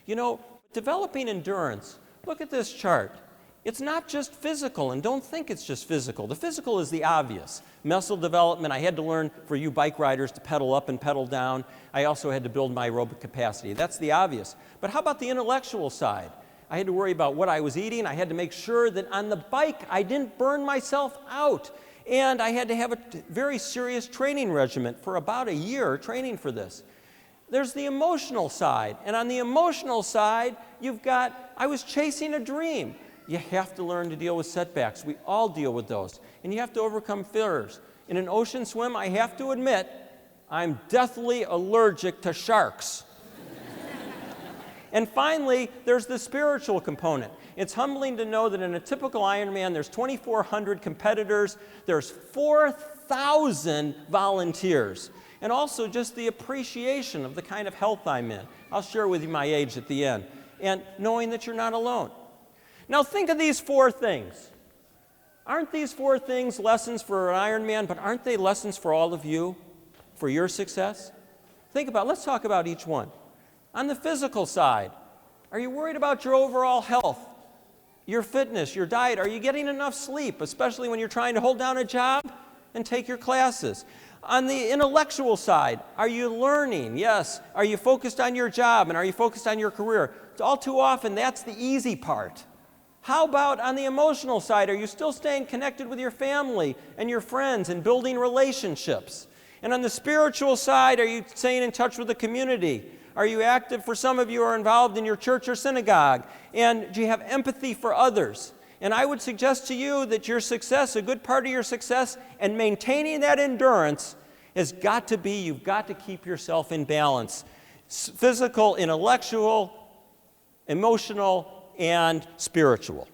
You know, developing endurance, look at this chart. It's not just physical, and don't think it's just physical. The physical is the obvious. Muscle development, I had to learn, for you bike riders, to pedal up and pedal down. I also had to build my aerobic capacity. That's the obvious. But how about the intellectual side? I had to worry about what I was eating. I had to make sure that on the bike I didn't burn myself out. And I had to have a very serious training regimen for about a year training for this. There's the emotional side. And on the emotional side, I was chasing a dream. You have to learn to deal with setbacks. We all deal with those. And you have to overcome fears. In an ocean swim, I have to admit, I'm deathly allergic to sharks. And finally, there's the spiritual component. It's humbling to know that in a typical Ironman, there's 2,400 competitors, there's 4,000 volunteers, and also just the appreciation of the kind of health I'm in. I'll share with you my age at the end, and knowing that you're not alone. Now think of these 4 things. Aren't these 4 things lessons for an Ironman, but aren't they lessons for all of you, for your success? Let's talk about each one. On the physical side, are you worried about your overall health, your fitness, your diet? Are you getting enough sleep, especially when you're trying to hold down a job and take your classes? On the intellectual side, are you learning? Yes. Are you focused on your job, and are you focused on your career? All too often, that's the easy part. How about on the emotional side? Are you still staying connected with your family and your friends and building relationships? And on the spiritual side, are you staying in touch with the community? Are you active? For some of you are involved in your church or synagogue. And do you have empathy for others? And I would suggest to you that your success, a good part of your success, and maintaining that endurance has got to be, you've got to keep yourself in balance. Physical, intellectual, emotional, and spiritual.